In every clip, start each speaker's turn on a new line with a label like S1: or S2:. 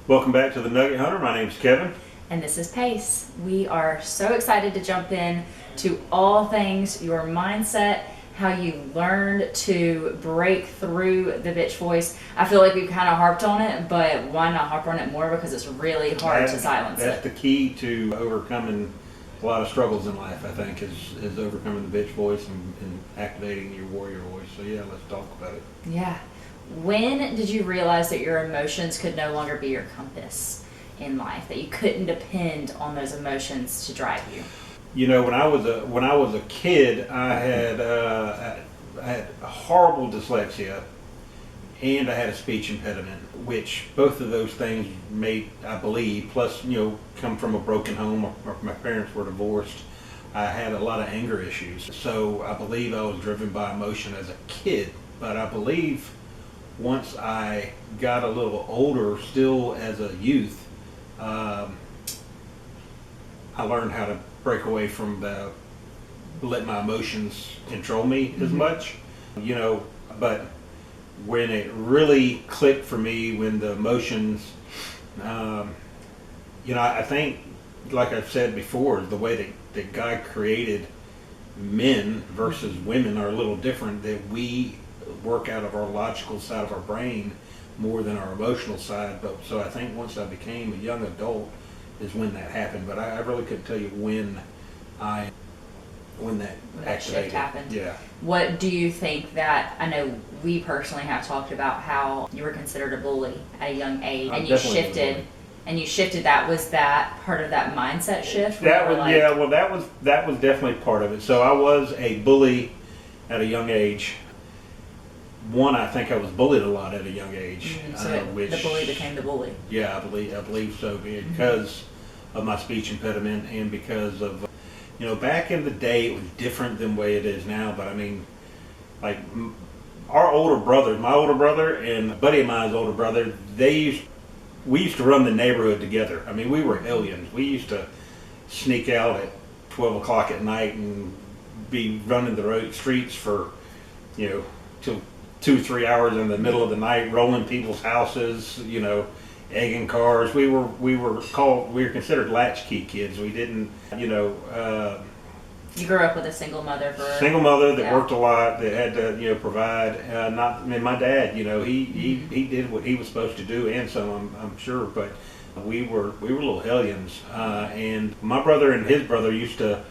S1: Welcome back to the Nugget Hunter. My name's Kevin.
S2: And this is Pace. We are so excited to jump in to all things your mindset, how you learned to break through the bitch voice. I feel like we've kind of harped on it, but why not harp on it more, because it's really hard to silence it.
S1: That's the key to overcoming a lot of struggles in life, I think, is overcoming the bitch voice and activating your warrior voice. So yeah, let's talk about it.
S2: Yeah. When did you realize that your emotions could no longer be your compass in life, that you couldn't depend on those emotions to drive you?
S1: You know, when I was a kid, I had horrible dyslexia, and I had a speech impediment, which both of those things made, I believe, plus, come from a broken home. My parents were divorced. I had a lot of anger issues. So I believe I was driven by emotion as a kid. But I believe once I got a little older, still as a youth, I learned how to break away from let my emotions control me as much, but when it really clicked for me, when the emotions, I think, like I've said before, the way that God created men versus women are a little different, that we work out of our logical side of our brain more than our emotional side. But so I think once I became a young adult is when that happened, but I really couldn't tell you when that
S2: shift happened.
S1: Yeah.
S2: What do you think that, I know we personally have talked about how you were considered a bully at a young age, and you shifted that. Was that part of that mindset shift?
S1: That was definitely part of it. So I was a bully at a young age. I think I was bullied a lot at a young age.
S2: The bully became the bully.
S1: Yeah, I believe so, because of my speech impediment, and because of, back in the day it was different than the way it is now. But I mean, like my older brother and a buddy of mine's older brother, we used to run the neighborhood together. I mean, we were aliens. We used to sneak out at 12 o'clock at night and be running the streets for, till 2-3 hours in the middle of the night, rolling people's houses, egging cars. We were considered latchkey kids. We didn't,
S2: You grew up with a single mother
S1: that worked a lot, that had to, provide. My dad, he did what he was supposed to do, and some, I'm sure, but we were little hellions. And my brother and his brother used to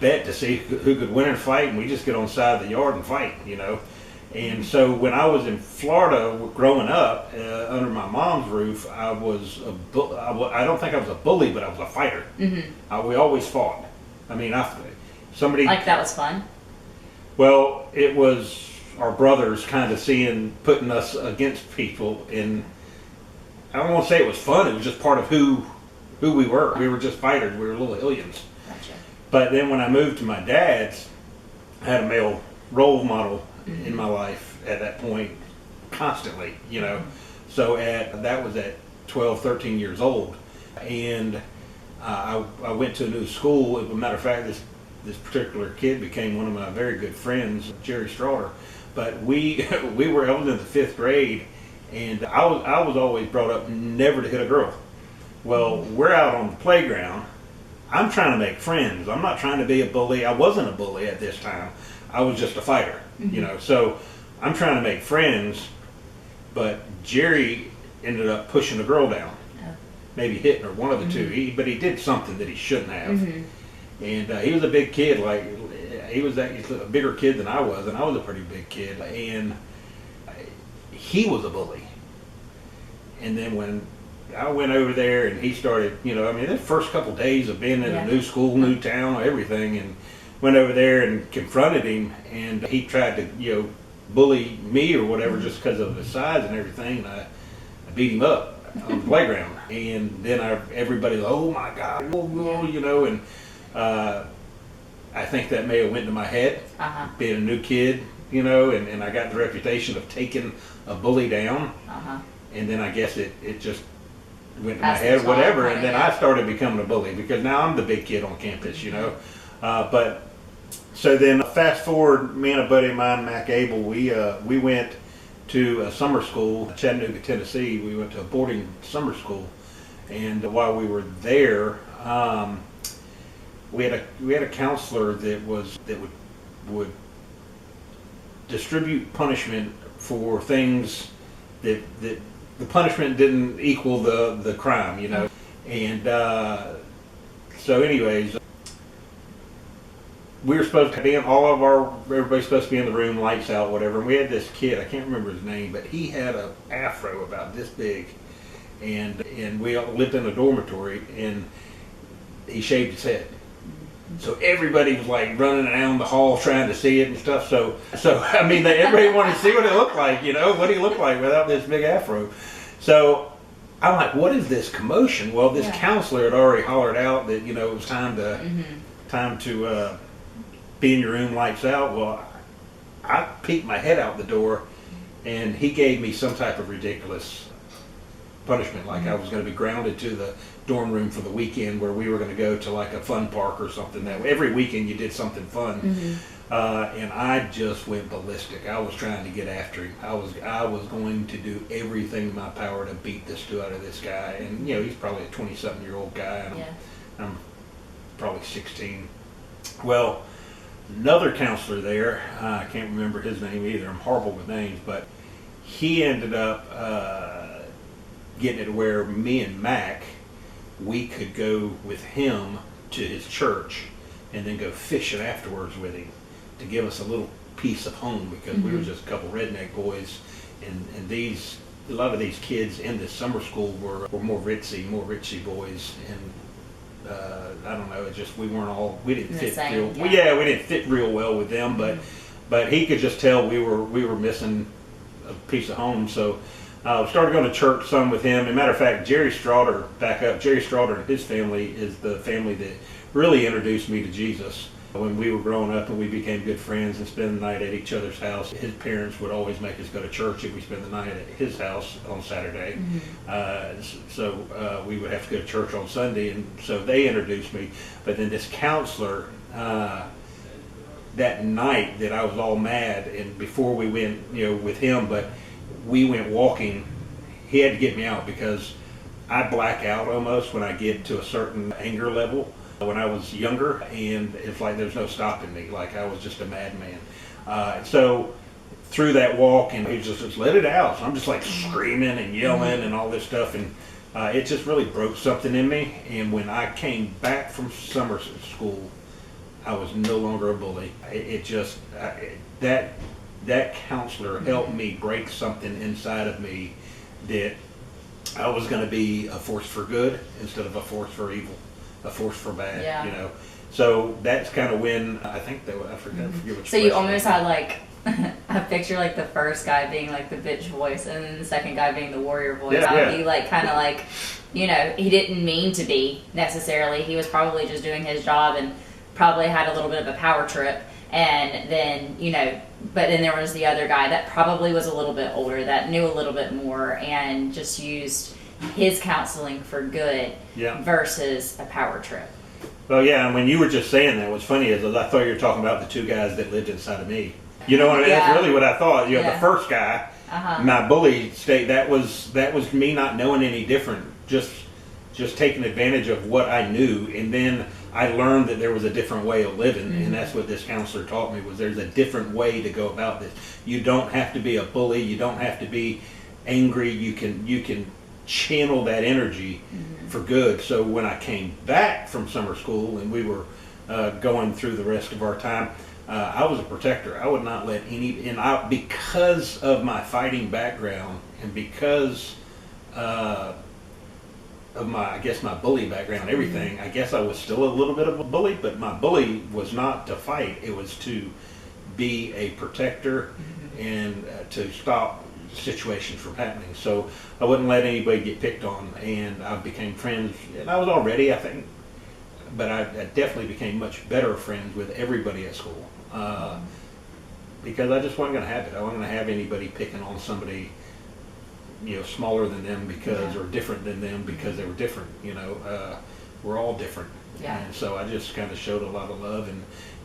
S1: bet to see who could win in a fight, and we just get on the side of the yard and fight, And so when I was in Florida growing up, under my mom's roof, I don't think I was a bully, but I was a fighter. Mm-hmm. We always fought. I mean, somebody...
S2: Like, that was fun?
S1: Well, it was our brothers kind of putting us against people, and I don't want to say it was fun, it was just part of who we were. We were just fighters, we were little aliens.
S2: Gotcha.
S1: But then when I moved to my dad's, I had a male role model in my life at that point constantly, so that was at 12, 13 years old, and I went to a new school. As a matter of fact, this particular kid became one of my very good friends, Jerry Strawder. But I was in the 5th grade, and I was always brought up never to hit a girl. Well, we're out on the playground. I'm trying to make friends. I'm not trying to be a bully. I wasn't a bully at this time. I was just a fighter, So I'm trying to make friends, but Jerry ended up pushing a girl down, maybe hitting her, one of the two. But he did something that he shouldn't have, and he was a big kid. Like he's a bigger kid than I was, and I was a pretty big kid, and he was a bully. And then when I went over there, and he started, the first couple of days of being in a new school, new town, everything, and went over there and confronted him, and he tried to, bully me or whatever just because of his size and everything, and I beat him up on the playground. And then everybody was, oh my God, and I think that may have went to my head, being a new kid, and I got the reputation of taking a bully down, and then I guess it just went to my head, whatever, and then I started becoming a bully, because now I'm the big kid on campus, but so then fast forward, me and a buddy of mine, Mac Abel, we went to a summer school, Chattanooga, Tennessee. We went to a boarding summer school, and while we were there, we had a counselor that would distribute punishment for things that the punishment didn't equal the crime, you know. And so anyways, we were supposed to be in everybody's supposed to be in the room, lights out, whatever. And we had this kid, I can't remember his name, but he had an afro about this big, and we all lived in a dormitory, and he shaved his head. So everybody was like running around the hall trying to see it and stuff. So I mean, everybody wanted to see what it looked like, you know, what he looked like without this big afro. So I'm like, what is this commotion? Well, this counselor had already hollered out that, you know, it was time to be in your room, lights out. Well, I peeked my head out the door, and he gave me some type of ridiculous punishment, like I was going to be grounded to the dorm room for the weekend, where we were going to go to like a fun park or something. That every weekend you did something fun, and I just went ballistic. I was trying to get after him. I was going to do everything in my power to beat the stew out of this guy. And you know, he's probably a 20-something-year-old guy, and I'm probably 16. Well, another counselor there, I can't remember his name either. I'm horrible with names, but he ended up getting it where me and Mac, we could go with him to his church and then go fishing afterwards with him to give us a little piece of home, because we were just a couple redneck boys, and a lot of these kids in this summer school were more ritzy boys, and I don't know, it just we didn't fit real well with them, but he could just tell we were missing a piece of home. So started going to church some with him. As a matter of fact, Jerry Strawder and his family is the family that really introduced me to Jesus. When we were growing up and we became good friends and spend the night at each other's house, his parents would always make us go to church if we spend the night at his house on Saturday. So we would have to go to church on Sunday, and so they introduced me. But then this counselor, that night that I was all mad, and before we went, you know, with him, but we went walking, he had to get me out because I black out almost when I get to a certain anger level when I was younger, and it's like there's no stopping me, like I was just a madman. So through that walk, and he just let it out. So I'm just like screaming and yelling and all this stuff, and it just really broke something in me. And when I came back from summer school, I was no longer a bully. That counselor helped me break something inside of me that I was going to be a force for good instead of a force for evil, a force for bad, you know. So that's kind of when I forget which.
S2: So you almost had like a picture, like the first guy being like the bitch voice, and then the second guy being the warrior voice. He like kind of like, you know, he didn't mean to be necessarily. He was probably just doing his job and probably had a little bit of a power trip. And then, you know, but then there was the other guy that probably was a little bit older, that knew a little bit more, and just used his counseling for good versus a power trip.
S1: Well, yeah, and when you were just saying that, what's funny is I thought you were talking about the two guys that lived inside of me. You know what I mean? That's really what I thought. You know, the first guy, my bully state, that was me not knowing any different, just taking advantage of what I knew, and then I learned that there was a different way of living, and that's what this counselor taught me, was there's a different way to go about this. You don't have to be a bully. You don't have to be angry. You can channel that energy for good. So when I came back from summer school and we were going through the rest of our time, I was a protector. I would not let because of my fighting background and because of my bully background and everything, I guess I was still a little bit of a bully, but my bully was not to fight. It was to be a protector and to stop situations from happening. So I wouldn't let anybody get picked on, and I became friends, and I was already, I think, but I definitely became much better friends with everybody at school because I just wasn't going to have it. I wasn't going to have anybody picking on somebody, you know, smaller than them because or different than them because they were different. You know, we're all different, and so I just kind of showed a lot of love,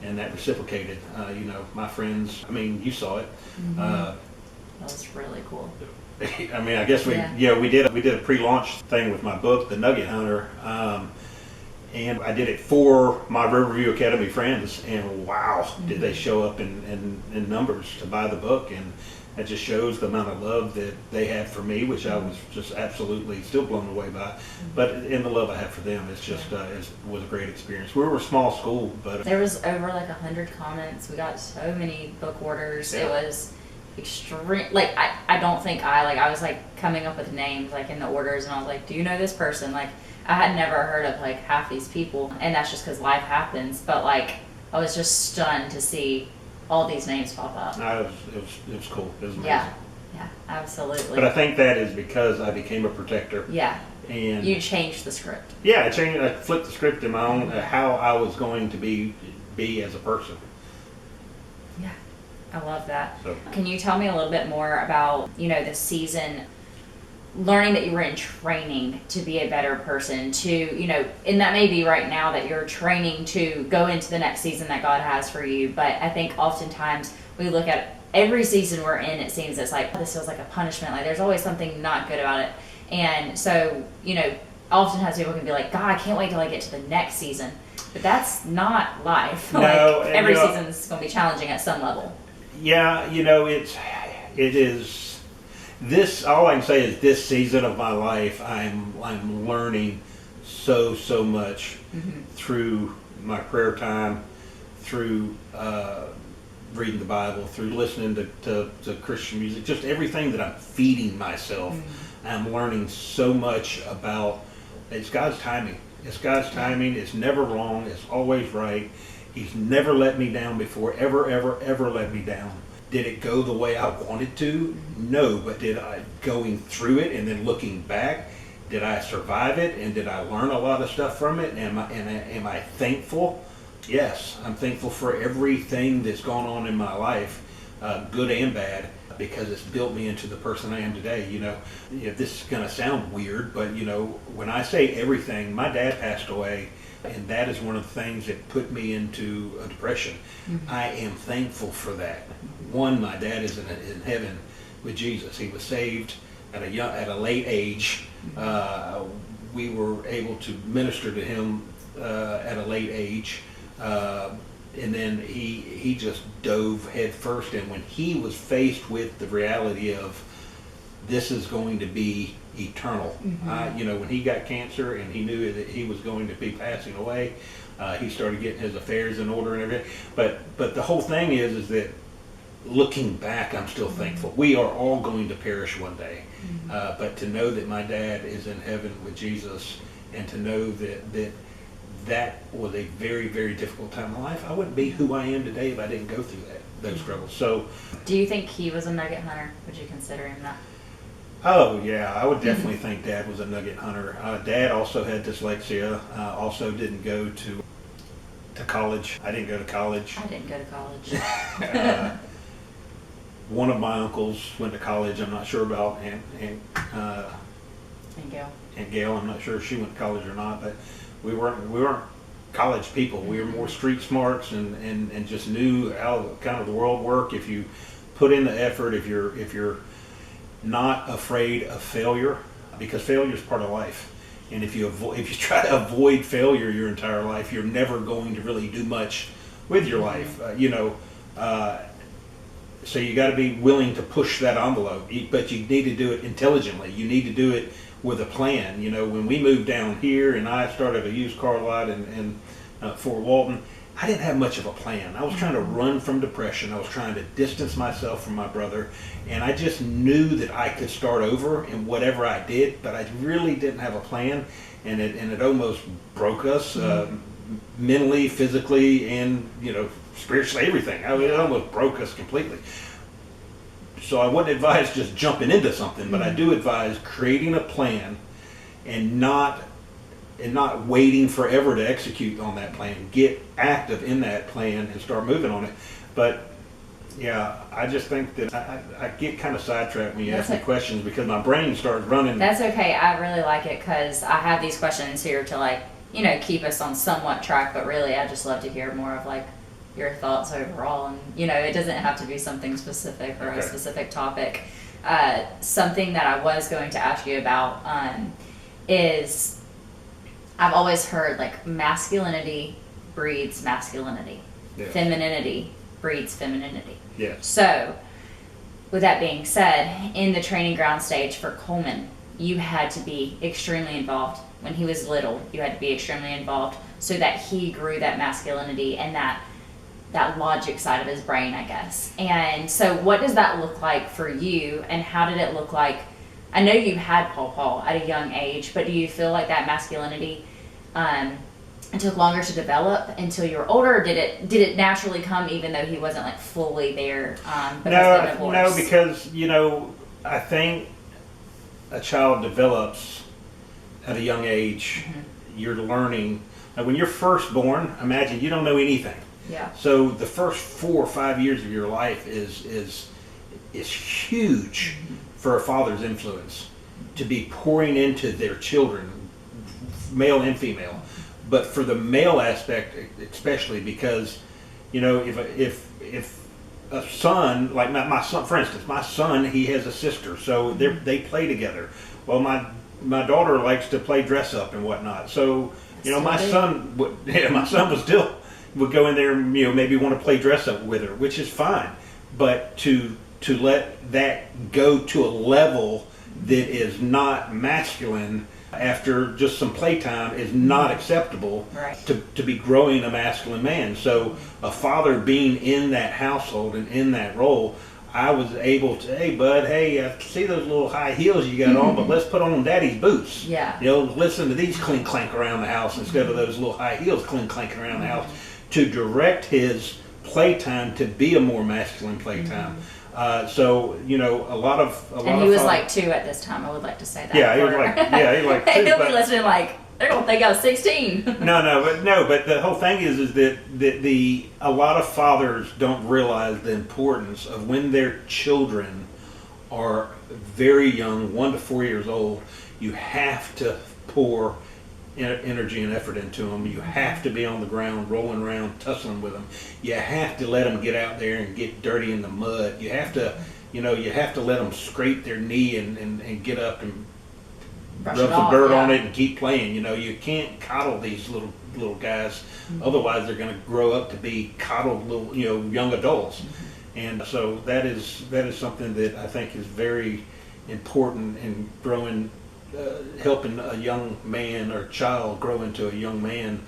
S1: and that reciprocated. You know, my friends. I mean, you saw it.
S2: That was really cool.
S1: I mean, I guess we did a pre-launch thing with my book, The Nugget Hunter, and I did it for my Riverview Academy friends, and wow, did they show up in numbers to buy the book, and that just shows the amount of love that they had for me, which I was just absolutely still blown away by. But in the love I have for them, it's just it was a great experience. We were a small school, but
S2: there was over like 100 comments. We got so many book orders.
S1: Yeah.
S2: It was extreme. Like I don't think I was like coming up with names like in the orders, and I was like, do you know this person? Like I had never heard of like half these people, and that's just because life happens. But like I was just stunned to see all these names pop up.
S1: it was cool. It was amazing.
S2: Yeah, absolutely.
S1: But I think that is because I became a protector.
S2: Yeah.
S1: And
S2: You changed the script.
S1: yeah, I flipped the script in my own how I was going to be as a person.
S2: Yeah, I love that.
S1: So
S2: Can you tell me a little bit more about, the season, learning that you were in training to be a better person, to, and that may be right now that you're training to go into the next season that God has for you, but I think oftentimes we look at every season we're in, it seems it's like, this feels like a punishment, like there's always something not good about it. And so, oftentimes people can be like, God, I can't wait till I get to the next season. But that's not life.
S1: No,
S2: like every season is going to be challenging at some level.
S1: yeah, it is. This, all I can say is this season of my life, I'm learning so much through my prayer time, through reading the Bible, through listening to Christian music, just everything that I'm feeding myself. I'm learning so much about. It's God's timing. It's God's timing. It's never wrong. It's always right. He's never let me down before. Ever let me down. Did it go the way I wanted to? No, but did I, going through it and then looking back, did I survive it, and did I learn a lot of stuff from it? Am I thankful? Yes, I'm thankful for everything that's gone on in my life, good and bad, because it's built me into the person I am today. This is going to sound weird, but when I say everything, my dad passed away, and that is one of the things that put me into a depression. I am thankful for that. One, my dad is in heaven with Jesus. He was saved at a late age. We were able to minister to him at a late age. And then he just dove head first. And when he was faced with the reality of this is going to be eternal, when he got cancer and he knew that he was going to be passing away, he started getting his affairs in order and everything. But the whole thing is that looking back, I'm still thankful. We are all going to perish one day, but to know that my dad is in heaven with Jesus, and to know that was a very, very difficult time in life. I wouldn't be who I am today if I didn't go through those struggles. So,
S2: do you think he was a nugget hunter? Would you consider him that?
S1: Oh yeah, I would definitely think Dad was a nugget hunter. Dad also had dyslexia. Also didn't go to college. I didn't go to college.
S2: I didn't go to college.
S1: One of my uncles went to college. I'm not sure about
S2: And Gail.
S1: Aunt Gail. I'm not sure if she went to college or not, but we weren't college people. We were more street smarts and just knew how kind of the world worked. If you put in the effort, if you're not afraid of failure, because failure is part of life. And if you try to avoid failure your entire life, you're never going to really do much with your life. So you got to be willing to push that envelope, but you need to do it intelligently. You need to do it with a plan. When we moved down here and I started a used car lot in Fort Walton, I didn't have much of a plan. I was trying to run from depression. I was trying to distance myself from my brother, and I just knew that I could start over in whatever I did, but I really didn't have a plan, and it almost broke us mentally, physically, and spiritually, everything. It almost broke us completely. So I wouldn't advise just jumping into something, but I do advise creating a plan and not waiting forever to execute on that plan. Get active in that plan and start moving on it. But yeah, I just think that I get kind of sidetracked when you ask me questions because my brain starts running.
S2: That's okay. I really like it because I have these questions here to keep us on somewhat track, but really I just love to hear more of your thoughts overall. And, you know, it doesn't have to be something specific or
S1: Okay.
S2: a specific topic. Something that I was going to ask you about is I've always heard like masculinity breeds masculinity.
S1: Yeah.
S2: Femininity breeds femininity.
S1: Yes.
S2: So, with that being said, in the training ground stage for Coleman, you had to be extremely involved. When he was little, you had to be extremely involved so that he grew that masculinity and that logic side of his brain, I guess. And so what does that look like for you, and how did it look like? I know you had Paul at a young age, but do you feel like that masculinity it took longer to develop until you were older, or did it naturally come even though he wasn't like fully there because of the divorce?
S1: No, because, you know, I think a child develops at a young age. You're learning. Like when you're first born, imagine you don't know anything.
S2: Yeah.
S1: So the first 4 or 5 years of your life is huge for a father's influence to be pouring into their children, male and female. But for the male aspect, especially because, you know, if a son, like my son, for instance, my son, he has a sister, so they play together. Well, my daughter likes to play dress up and whatnot. So, you know, my son would go in there, you know, maybe want to play dress up with her, which is fine. But to let that go to a level that is not masculine after just some playtime is not acceptable.
S2: Right.
S1: To be growing a masculine man. So a father being in that household and in that role, I was able to, hey bud, hey, I see those little high heels you got on, but let's put on daddy's boots.
S2: Yeah.
S1: You know, listen to these clink clank around the house instead of those little high heels clink clanking around the house, to direct his playtime to be a more masculine playtime. So, you know, a lot of
S2: he was like 2 at this time. I would like to say that.
S1: Yeah, he was like 2.
S2: He'll
S1: but-
S2: be listening like they're gonna think I was 16.
S1: But the whole thing is that a lot of fathers don't realize the importance of when their children are very young, 1 to 4 years old. You have to pour energy and effort into them. You have to be on the ground, rolling around, tussling with them. You have to let them get out there and get dirty in the mud. You have to, you have to let them scrape their knee and get up and
S2: Brush
S1: rub
S2: it
S1: some
S2: off,
S1: dirt
S2: yeah.
S1: on it and keep playing. You know, you can't coddle these little guys. Otherwise, they're going to grow up to be coddled little, young adults. And so that is something that I think is very important in growing, helping a young man or child grow into a young man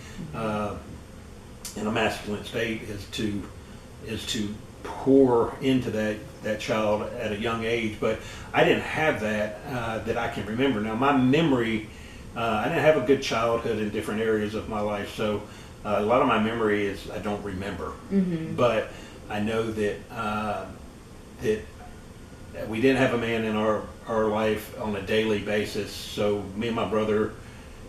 S1: in a masculine state, is to pour into that child at a young age. But I didn't have that I can remember. Now my memory, I didn't have a good childhood in different areas of my life, so a lot of my memory is I don't remember. But I know that we didn't have a man in our life on a daily basis. So me and my brother,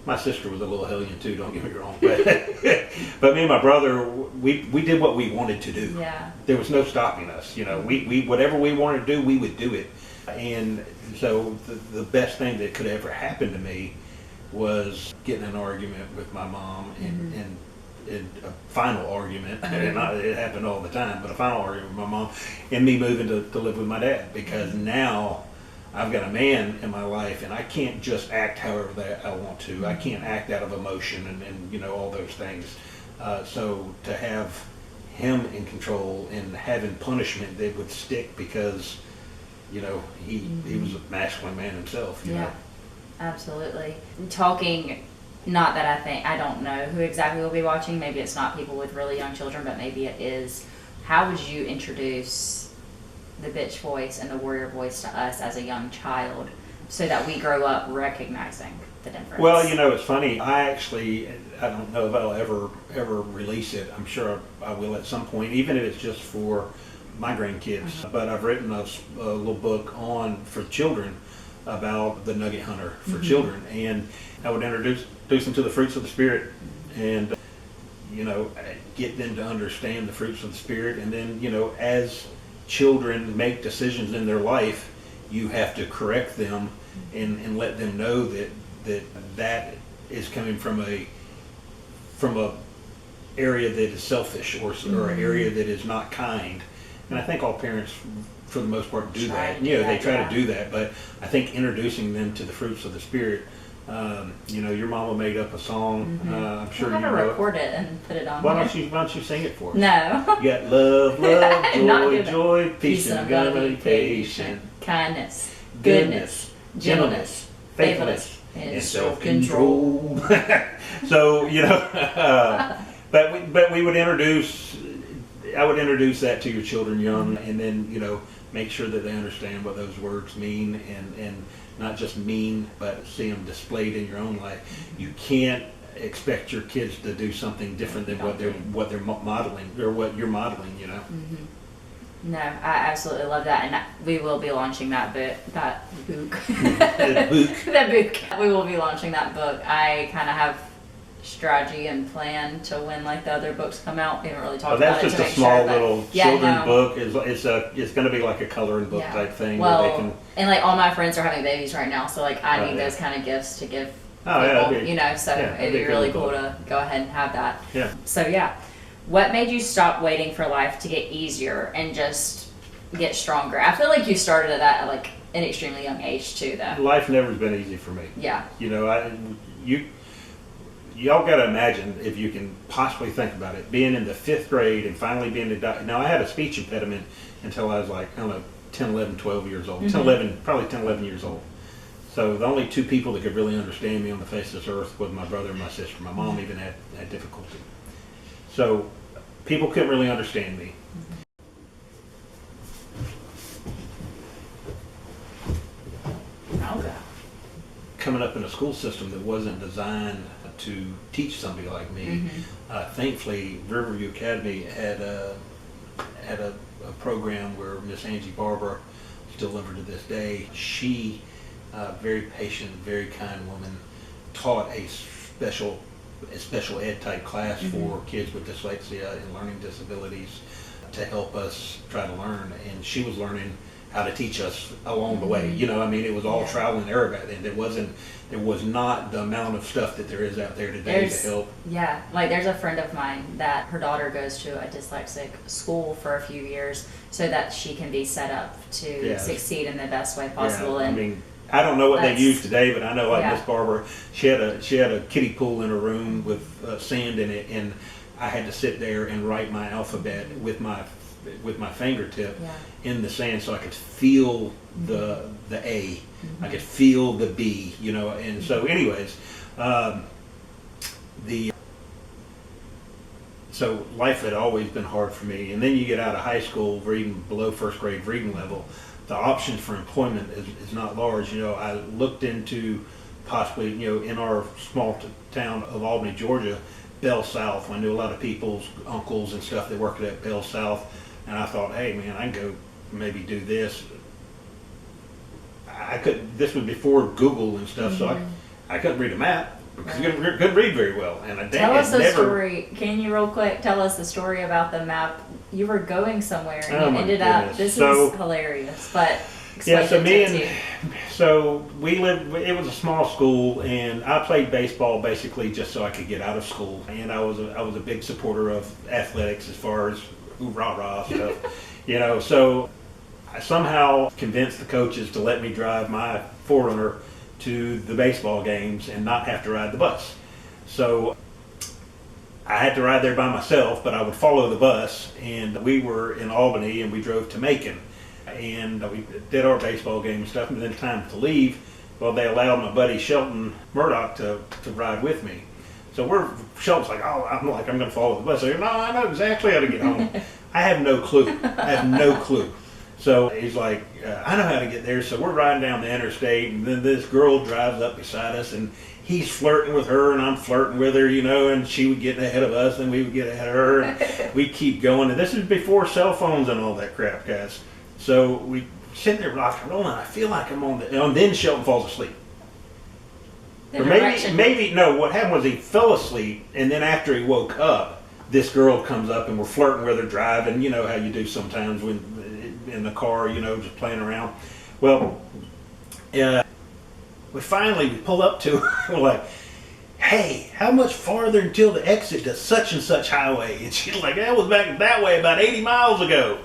S1: my sister was a little hellion too, don't get me wrong, but me and my brother, we did what we wanted to do.
S2: Yeah.
S1: There was no stopping us. We whatever we wanted to do, we would do it. And so the best thing that could ever happen to me was getting in an argument with my mom, and a final argument, and it happened all the time, but a final argument with my mom, and me moving to live with my dad, because now I've got a man in my life, and I can't just act however that I want to. I can't act out of emotion and all those things. So to have him in control and having punishment that would stick, because he was a masculine man himself. You know?
S2: Absolutely. Talking, not that I don't know who exactly will be watching. Maybe it's not people with really young children, but maybe it is. How would you introduce the bitch voice and the warrior voice to us as a young child, so that we grow up recognizing the difference?
S1: Well, it's funny. I don't know if I'll ever release it. I'm sure I will at some point, even if it's just for my grandkids. But I've written a little book for children about the nugget hunter for children, and I would introduce them to the fruits of the Spirit, and get them to understand the fruits of the Spirit. And then as children make decisions in their life, you have to correct them and let them know that is coming from a area that is selfish or an area that is not kind. And I think all parents, for the most part, do that. They try to do that. But I think introducing them to the fruits of the Spirit. Your mama made up a song. I'm sure you know it.
S2: Record it and put it on.
S1: Why don't you sing it for us?
S2: No.
S1: You got love, joy, peace, and I'm gonna be patient.
S2: Kindness, goodness, gentleness, faithfulness, and self-control.
S1: So but we would introduce. I would introduce that to your children young, and then make sure that they understand what those words mean, and not just mean, but see them displayed in your own life. You can't expect your kids to do something different than what they're modeling or what you're modeling.
S2: No, I absolutely love that, and we will be launching that book. That book. We will be launching that book. I kind of have strategy and plan to when the other books come out. We haven't really talked about it.
S1: That's just a small little children's book. It's going to be like a coloring book type thing.
S2: Well, and all my friends are having babies right now, so I need those kind of gifts to give people. It'd be really cool to go ahead and have that.
S1: Yeah.
S2: So what made you stop waiting for life to get easier and just get stronger? I feel like you started at that at an extremely young age too, though.
S1: Life never's been easy for me.
S2: Yeah.
S1: Y'all got to imagine, if you can possibly think about it, being in the 5th grade and finally being now I had a speech impediment until I was 10, 11, 12 years old. 10, 11 years old. So the only 2 people that could really understand me on the face of this earth was my brother and my sister. My mom even had difficulty. So people couldn't really understand me.
S2: Okay.
S1: Coming up in a school system that wasn't designed to teach somebody like me. Thankfully, Riverview Academy had a program where Miss Angie Barber, still love her to this day, she, very patient, very kind woman, taught a special ed type class for kids with dyslexia and learning disabilities to help us try to learn. And she was learning how to teach us along the way. It was all trial and error back then. There was not the amount of stuff that there is out there today to help.
S2: Yeah, there's a friend of mine that her daughter goes to a dyslexic school for a few years so that she can be set up to succeed in the best way possible.
S1: Yeah, I don't know what they use today, but I know Miss Barber, she had a kiddie pool in her room with sand in it, and I had to sit there and write my alphabet with my fingertip in the sand, so I could feel the A, I could feel the B, and so anyways, so life had always been hard for me. And then you get out of high school, reading below 1st grade reading level, the options for employment is not large. I looked into possibly, in our small town of Albany, Georgia, Bell South. I knew a lot of people's uncles and stuff that worked at Bell South. And I thought, hey man, I can go maybe do this. This was before Google and stuff, so I couldn't read a map because I couldn't read very well. And
S2: tell us the story. Can you real quick tell us the story about the map? You were going somewhere and you ended up, this is hilarious, but
S1: we lived, it was a small school, and I played baseball basically just so I could get out of school. And I was a big supporter of athletics as far as rah-rah stuff, so I somehow convinced the coaches to let me drive my 4Runner to the baseball games and not have to ride the bus. So I had to ride there by myself, but I would follow the bus, and we were in Albany and we drove to Macon, and we did our baseball game and stuff, and then time to leave, well, they allowed my buddy Shelton Murdoch to ride with me. So Shelton's like, I'm going to follow the bus. I go, no, I know exactly how to get home. I have no clue. So he's like, I know how to get there. So we're riding down the interstate, and then this girl drives up beside us, and he's flirting with her, and I'm flirting with her, and she would get ahead of us, and we would get ahead of her, and we keep going. And this is before cell phones and all that crap, guys. So we sit there rock and rolling. I feel like I'm on the, and then Shelton falls asleep. Or maybe no. What happened was he fell asleep, and then after he woke up, this girl comes up, and we're flirting with her, driving. You know how you do sometimes when in the car, just playing around. Well, we pull up to her. We're like, hey, how much farther until the exit to such and such highway? And she's like, that was back that way about 80 miles ago.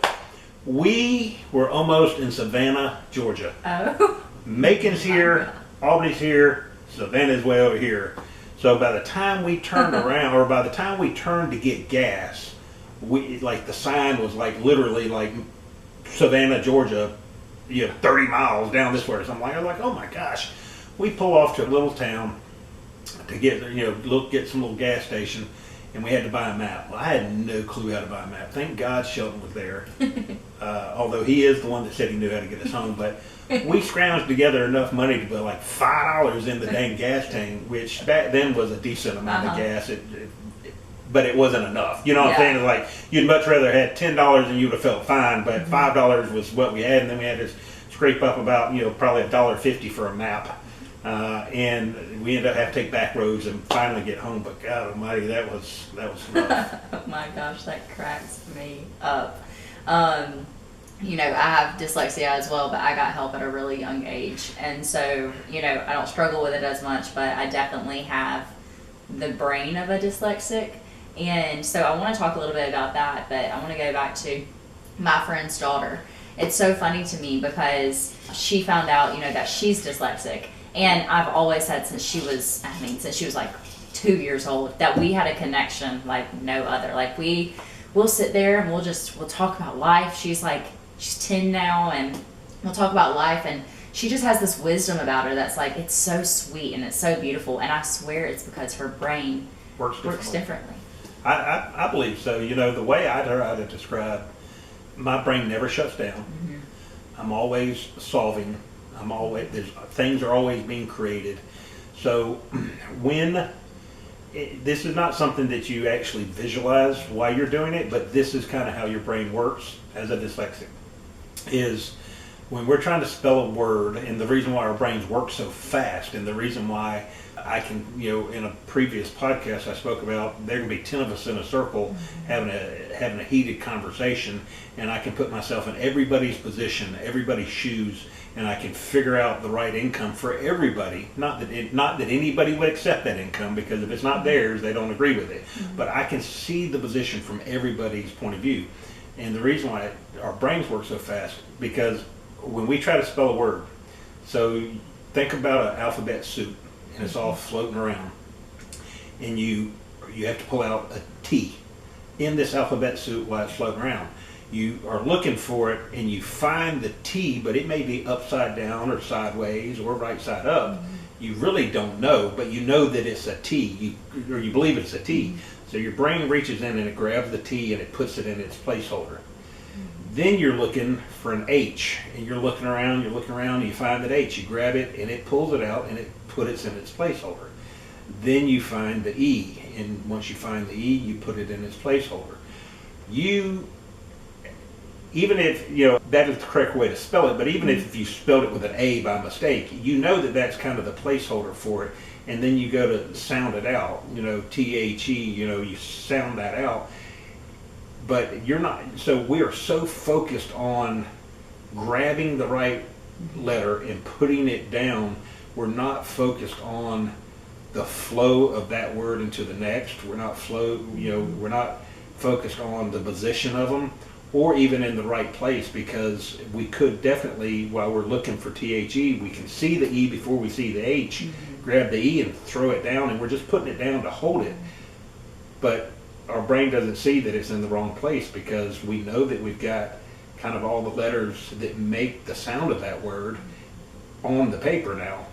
S1: We were almost in Savannah, Georgia.
S2: Oh.
S1: Macon's here, Albany's here, Savannah's way over here. So by the time we turned around, or by the time we turned to get gas, the sign was literally Savannah, Georgia, 30 miles down this way or something. I was like, oh my gosh. We pull off to a little town to get get some little gas station, and we had to buy a map. Well, I had no clue how to buy a map. Thank God Shelton was there, although he is the one that said he knew how to get us home. But we scrounged together enough money to put $5 in the dang gas tank, which back then was a decent amount of gas. But it wasn't enough. You know what I'm saying? It's like you'd much rather had $10 and you would have felt fine, but $5 was what we had, and then we had to scrape up about probably $1.50 for a map. And we ended up having to take back roads and finally get home. But God Almighty, that was rough.
S2: Oh my gosh, that cracks me up. I have dyslexia as well, but I got help at a really young age, and so I don't struggle with it as much, but I definitely have the brain of a dyslexic, and so I want to talk a little bit about that. But I want to go back to my friend's daughter. It's so funny to me because she found out that she's dyslexic. And I've always said since she was 2 years old that we had a connection like no other. Like we'll sit there and we'll talk about life. She's 10 now, and we'll talk about life, and she just has this wisdom about her that's it's so sweet and it's so beautiful. And I swear it's because her brain works differently.
S1: I believe so. The way I try to describe, my brain never shuts down. Mm-hmm. I'm always solving. Things are always being created. So this is not something that you actually visualize while you're doing it, but this is kind of how your brain works as a dyslexic. Is when we're trying to spell a word, and the reason why our brains work so fast, and the reason why I can, in a previous podcast I spoke about, there can be 10 of us in a circle having a heated conversation, and I can put myself in everybody's position, everybody's shoes, and I can figure out the right income for everybody. Not that anybody would accept that income, because if it's not theirs, they don't agree with it. Mm-hmm. But I can see the position from everybody's point of view. And the reason why our brains work so fast, because when we try to spell a word, so think about an alphabet soup, and it's all floating around, and you have to pull out a T in this alphabet soup while it's floating around. You are looking for it, and you find the T, but it may be upside down or sideways or right side up. Mm-hmm. You really don't know, but you know that it's a T, or you believe it's a T. Mm-hmm. So your brain reaches in and it grabs the T and it puts it in its placeholder. Mm-hmm. Then you're looking for an H, and you're looking around, and you find that H. You grab it, and it pulls it out, and it puts it in its placeholder. Then you find the E, and once you find the E, you put it in its placeholder. Even if, that is the correct way to spell it, but even if you spelled it with an A by mistake, that that's kind of the placeholder for it, and then you go to sound it out, T-H-E, you sound that out, but you're not, so we are so focused on grabbing the right letter and putting it down, we're not focused on the flow of that word into the next, we're not focused on the position of them, or even in the right place, because we could definitely, while we're looking for T-H-E, we can see the E before we see the H, grab the E and throw it down, and we're just putting it down to hold it. But our brain doesn't see that it's in the wrong place, because we know that we've got kind of all the letters that make the sound of that word on the paper now.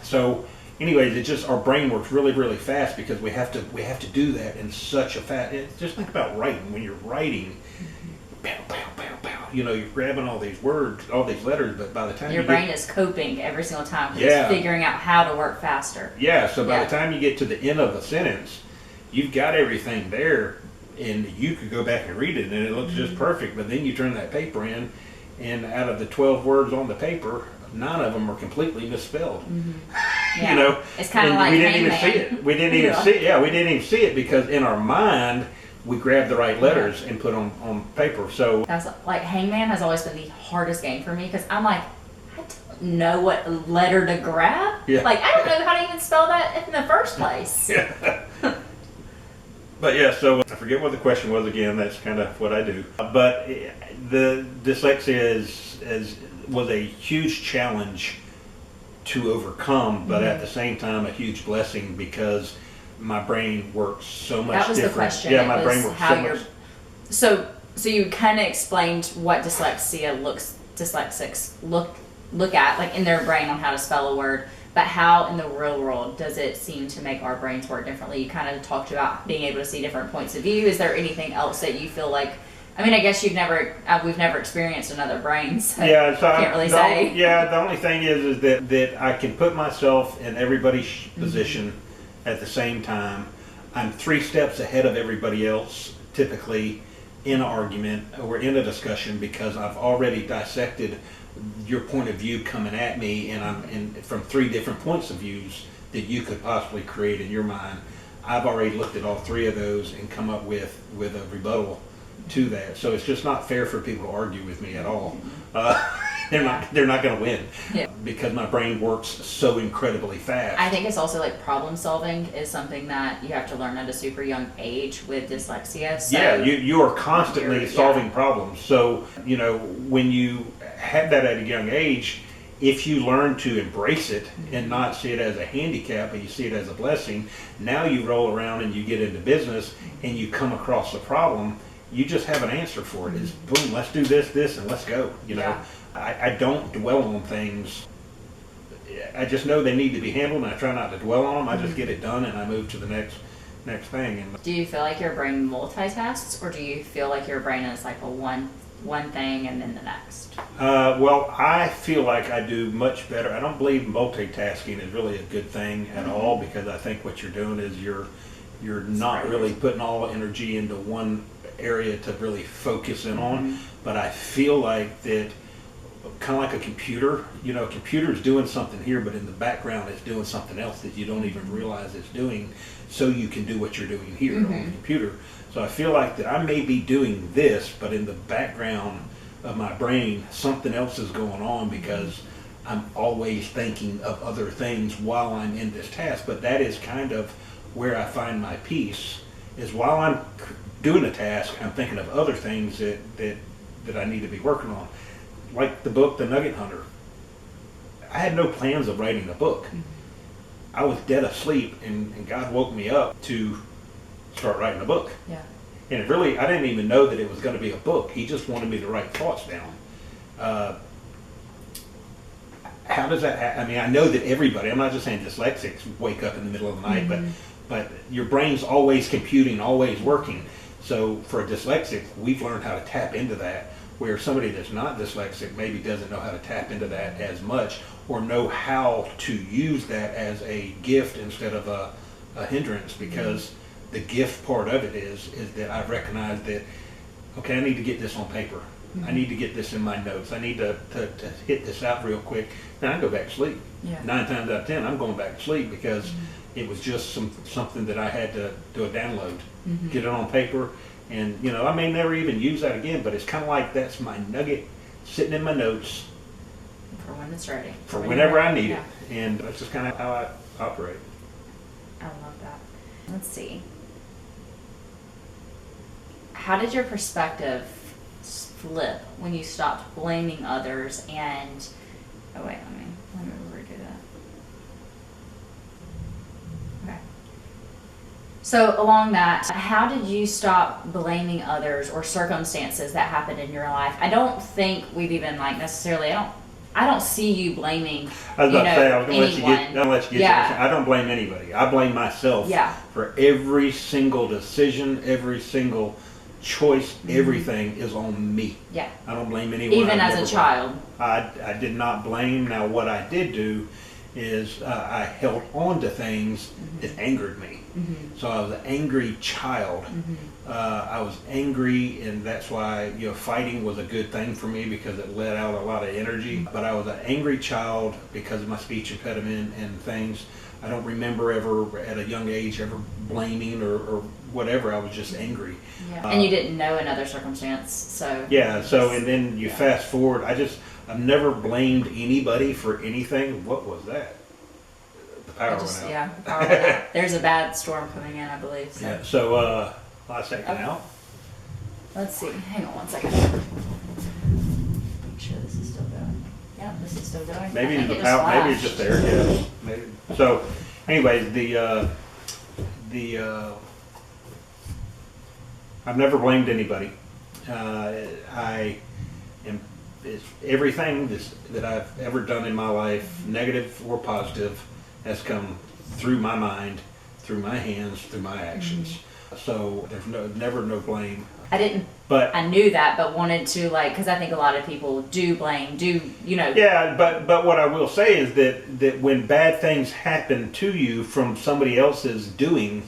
S1: So anyways, it's just our brain works really, really fast, because we have to do that in such a fast. Just think about writing. When you're writing, pow, pow, pow, pow. You're grabbing all these words, all these letters, but by the time
S2: your brain is coping every single time. It's figuring out how to work faster.
S1: Yeah. So by the time you get to the end of a sentence, you've got everything there, and you could go back and read it, and it looks just perfect. But then you turn that paper in, and out of the 12 words on the paper, 9 of them are completely misspelled. Mm-hmm.
S2: Yeah. It's kind of like
S1: we didn't even see it. We didn't even see it. Yeah, we didn't even see it, because in our mind we grabbed the right letters and put on paper. So
S2: that's like Hangman has always been the hardest game for me, because I'm like, I don't know what letter to grab.
S1: Yeah.
S2: Like, I don't know how to even spell that in the first place.
S1: Yeah. But yeah, so I forget what the question was again. That's kind of what I do. But the dyslexia was a huge challenge to overcome, but at the same time a huge blessing because my brain works so much different.
S2: That was the question.
S1: Yeah, my brain works so much.
S2: So you kind of explained what dyslexics look at, like in their brain on how to spell a word, but how in the real world does it seem to make our brains work differently? You kind of talked about being able to see different points of view. Is there anything else that you feel like, I mean, I guess we've never experienced another brain, so
S1: yeah, so
S2: can't really say.
S1: The only thing is that I can put myself in everybody's position at the same time. I'm 3 steps ahead of everybody else, typically in an argument or in a discussion, because I've already dissected your point of view coming at me, and I'm from 3 different points of views that you could possibly create in your mind. I've already looked at all 3 of those and come up with a rebuttal to that. So it's just not fair for people to argue with me at all. They're not going to win because my brain works so incredibly fast.
S2: I think it's also like problem solving is something that you have to learn at a super young age with dyslexia. So
S1: yeah, you are constantly solving problems. So, when you have that at a young age, if you learn to embrace it and not see it as a handicap, but you see it as a blessing, now you roll around and you get into business and you come across a problem, you just have an answer for it. It's boom, let's do this, and let's go. I don't dwell on things. I just know they need to be handled, and I try not to dwell on them. I just get it done, and I move to the next thing. And
S2: do you feel like your brain multitasks, or do you feel like your brain is like a one thing and then the next?
S1: Well, I feel like I do much better. I don't believe multitasking is really a good thing at all, because I think what you're doing is you're not really putting all the energy into one area to really focus in on. But I feel like that, kind of like a computer, a computer is doing something here, but in the background it's doing something else that you don't even realize it's doing, so you can do what you're doing here on the computer. So I feel like that I may be doing this, but in the background of my brain something else is going on, because I'm always thinking of other things while I'm in this task. But that is kind of where I find my peace, is while I'm doing a task, I'm thinking of other things that I need to be working on. Like the book, The Nugget Hunter. I had no plans of writing a book. I was dead asleep, and God woke me up to start writing a book.
S2: Yeah.
S1: And I didn't even know that it was going to be a book. He just wanted me to write thoughts down. How does that happen? I mean, I know that everybody, I'm not just saying dyslexics wake up in the middle of the night, but your brain's always computing, always working. So for a dyslexic, we've learned how to tap into that, where somebody that's not dyslexic maybe doesn't know how to tap into that as much, or know how to use that as a gift instead of a hindrance, because the gift part of it is that I've recognized that, okay, I need to get this on paper. I need to get this in my notes. I need to hit this out real quick. Then I go back to sleep. 9 times out of 10, I'm going back to sleep, because it was just something that I had to do a download, get it on paper. And, I may never even use that again, but it's kind of like that's my nugget sitting in my notes.
S2: For when it's ready.
S1: For whenever I need it. And that's just kind of how I operate.
S2: I love that. Let's see. How did your perspective flip when you stopped blaming others and... Oh, wait, let me redo that. Okay. So along that, how did you stop blaming others or circumstances that happened in your life? I don't think we've even necessarily, I don't see you blaming,
S1: I was about to say, I was going
S2: anyone.
S1: to let you get to this. I don't blame anybody. I blame myself for every single decision, every single choice, everything is on me.
S2: Yeah.
S1: I don't blame anyone.
S2: Even as a child.
S1: I did not blame. Now what I did do is I held on to things that angered me. So I was an angry child. I was angry, and that's why fighting was a good thing for me, because it let out a lot of energy. But I was an angry child because of my speech impediment and things. I don't remember ever at a young age ever blaming or whatever. I was just angry. Yeah.
S2: And you didn't know another circumstance, so.
S1: Yeah. So and then you fast forward. I I've never blamed anybody for anything. What was that? The power went out.
S2: Yeah, the power went out. There's a bad storm coming in, I believe. So.
S1: Yeah. So last second
S2: Okay.
S1: out.
S2: Let's see. Hang on one second. Make sure this is still going. Yeah, this is still going.
S1: Maybe
S2: I think
S1: the
S2: it just
S1: power. Maybe it's
S2: flashed.
S1: just there. Yeah. Maybe. So, anyways, I've never blamed anybody. I am. It's everything that I've ever done in my life, negative or positive, has come through my mind, through my hands, through my actions. So there's never no blame.
S2: I didn't.
S1: But
S2: I knew that, but wanted to because I think a lot of people do blame.
S1: Yeah, but what I will say is that when bad things happen to you from somebody else's doing,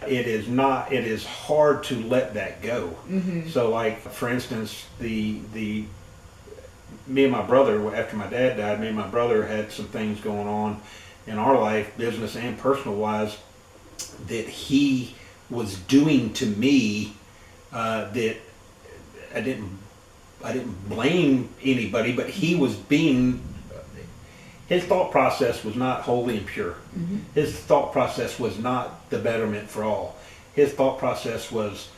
S1: it is hard to let that go.
S2: Mm-hmm.
S1: So like for instance, me and my brother, after my dad died, me and my brother had some things going on in our life, business and personal wise, that he was doing to me that I didn't blame anybody, but he was being, his thought process was not holy and pure.
S2: Mm-hmm.
S1: His thought process was not the betterment for all. His thought process was,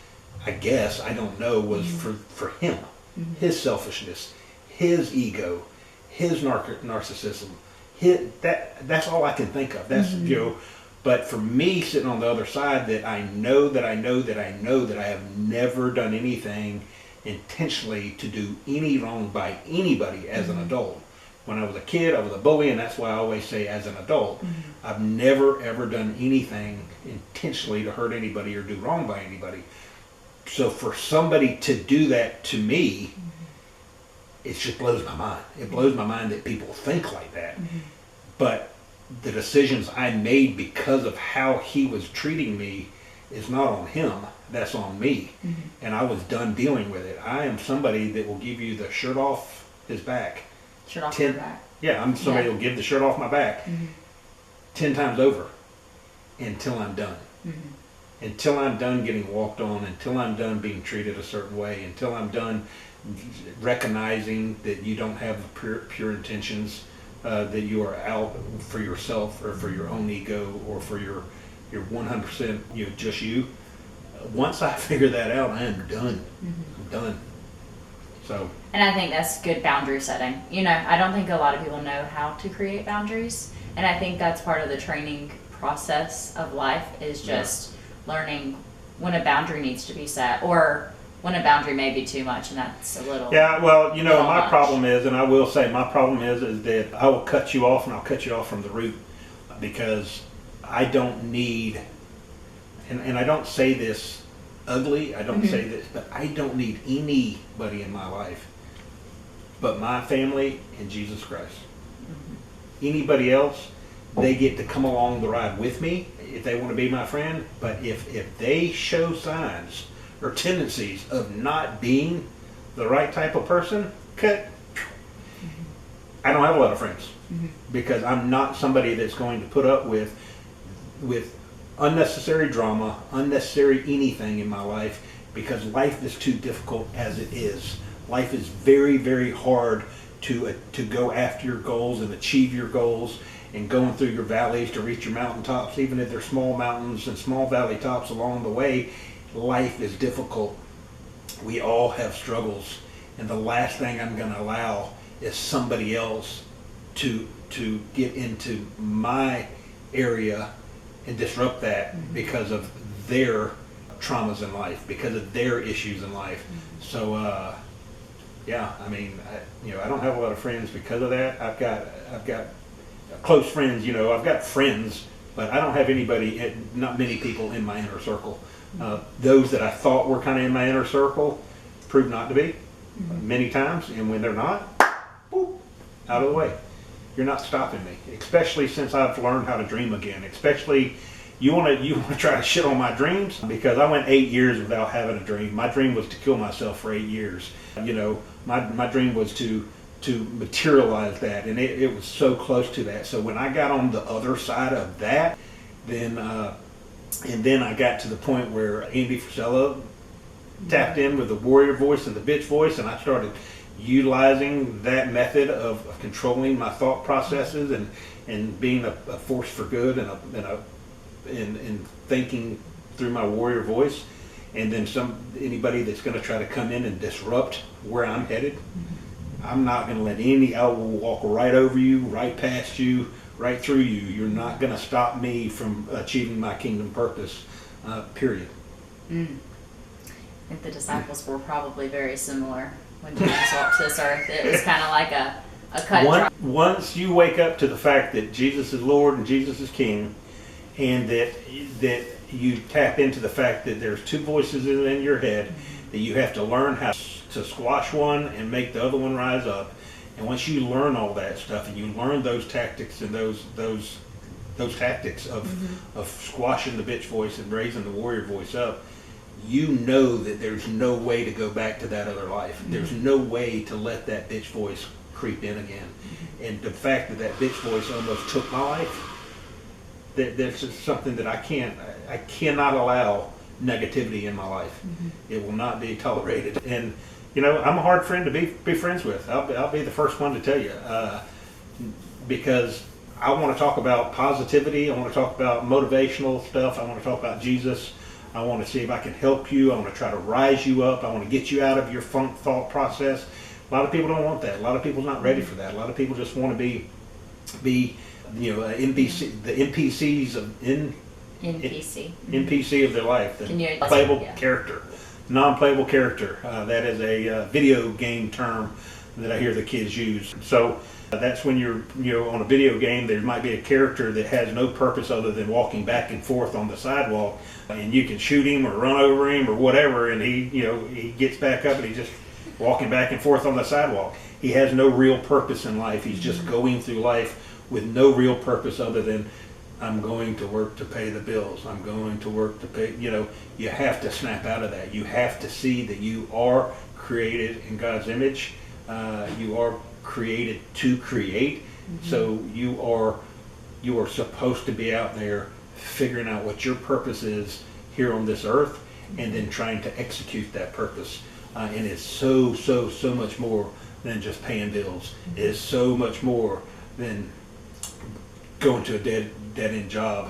S1: I guess, I don't know, was for him. Mm-hmm. His selfishness, his ego, his narcissism. That's all I can think of. That's but for me, sitting on the other side, that I know that I have never done anything intentionally to do any wrong by anybody as an adult. When I was a kid, I was a bully, and that's why I always say as an adult, I've never ever done anything intentionally to hurt anybody or do wrong by anybody. So for somebody to do that to me, it just blows my mind. It blows my mind that people think like that. But the decisions I made because of how he was treating me is not on him, that's on me. And I was done dealing with it. I am somebody that will give you the shirt off his back.
S2: Shirt off your back.
S1: Yeah, I'm somebody that will give the shirt off my back 10 times over until I'm done. Until I'm done getting walked on, until I'm done being treated a certain way, until I'm done recognizing that you don't have pure intentions, that you are out for yourself or for your own ego or for your 100%, just you. Once I figure that out, I am done. I'm done. So.
S2: And I think that's good boundary setting. I don't think a lot of people know how to create boundaries, and I think that's part of the training process of life is just learning when a boundary needs to be set or when a boundary may be too much, and that's a little.
S1: Yeah, well, my
S2: much.
S1: problem is, and I will say my problem is that I will cut you off, and I'll cut you off from the root, because I don't need, and I don't say this ugly, I don't say this, but I don't need anybody in my life but my family and Jesus Christ. Anybody else, they get to come along the ride with me if they want to be my friend, but if they show signs or tendencies of not being the right type of person, cut. I don't have a lot of friends because I'm not somebody that's going to put up with unnecessary drama, unnecessary anything in my life, because life is too difficult as it is. Life is very, very hard to go after your goals and achieve your goals and going through your valleys to reach your mountaintops, even if they're small mountains and small valley tops along the way. Life is difficult. We all have struggles, and the last thing I'm going to allow is somebody else to get into my area and disrupt that because of their traumas in life, because of their issues in life. So I don't have a lot of friends because of that. I've got close friends, I've got friends, but I don't have anybody, not many people in my inner circle. Those that I thought were kind of in my inner circle proved not to be many times, and when they're not, boop, out of the way. You're not stopping me, especially since I've learned how to dream again. Especially, you want to try to shit on my dreams, because I went 8 years without having a dream. My dream was to kill myself for 8 years. My dream was to materialize that, and it was so close to that. So when I got on the other side of that, then I got to the point where Andy Frisella tapped in with the warrior voice and the bitch voice, and I started utilizing that method of controlling my thought processes and being a force for good and thinking through my warrior voice. And then anybody that's going to try to come in and disrupt where I'm headed, I'm not going to let I will walk right over you, right past you, right through you. You're not going to stop me from achieving my kingdom purpose, period.
S2: I think the disciples were probably very similar when Jesus walked this earth. It was kind of like a cut.
S1: Once you wake up to the fact that Jesus is Lord and Jesus is King, and that you tap into the fact that there's two voices in your head, that you have to learn how to squash one and make the other one rise up. And once you learn all that stuff and you learn those tactics and those tactics of squashing the bitch voice and raising the warrior voice up, you know that there's no way to go back to that other life. There's no way to let that bitch voice creep in again. And the fact that bitch voice almost took my life, that's just something that I cannot allow negativity in my life. It will not be tolerated. And I'm a hard friend to be friends with. I'll be the first one to tell you, because I want to talk about positivity. I want to talk about motivational stuff. I want to talk about Jesus. I want to see if I can help you. I want to try to rise you up. I want to get you out of your funk thought process. A lot of people don't want that. A lot of people are not ready for that. A lot of people just want to be NPC, the NPCs of NPC of their life, the non-playable character. That is a video game term that I hear the kids use. So that's when you're on a video game. There might be a character that has no purpose other than walking back and forth on the sidewalk, and you can shoot him or run over him or whatever, and he gets back up and he's just walking back and forth on the sidewalk. He has no real purpose in life. He's just going through life with no real purpose other than, I'm going to work to pay the bills. I'm going to work to pay, you have to snap out of that. You have to see that you are created in God's image. You are created to create. So you are supposed to be out there figuring out what your purpose is here on this earth and then trying to execute that purpose. And it's so much more than just paying bills. It is so much more than going to a dead-end job.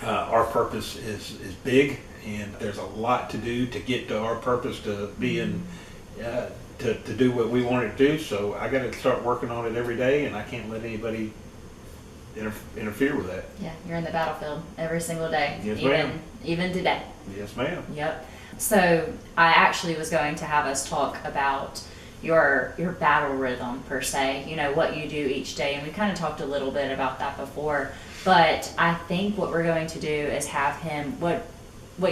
S1: Our purpose is big, and there's a lot to do to get to our purpose, to be in, to do what we want it to do. So I got to start working on it every day, and I can't let anybody interfere with that.
S2: Yeah, you're in the battlefield every single day.
S1: Yes, ma'am.
S2: Even today.
S1: Yes, ma'am.
S2: Yep. So I actually was going to have us talk about your battle rhythm per se, what you do each day, and we kind of talked a little bit about that before, but I think what we're going to do is have him, what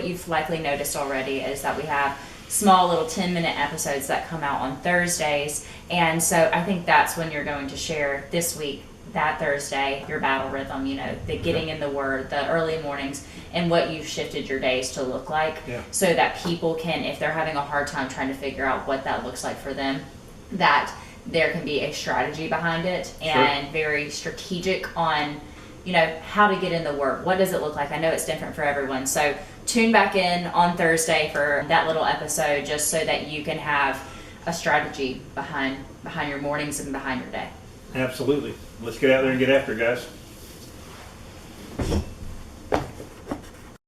S2: you've likely noticed already is that we have small little 10-minute episodes that come out on Thursdays, and so I think that's when you're going to share this week, that Thursday, your battle rhythm, the getting in the Word, the early mornings, and what you've shifted your days to look like, so that people can, if they're having a hard time trying to figure out what that looks like for them, that there can be a strategy behind it and very strategic on, how to get in the Word. What does it look like? I know it's different for everyone. So tune back in on Thursday for that little episode, just so that you can have a strategy behind your mornings and behind your day.
S1: Absolutely. Let's get out there and get after it, guys.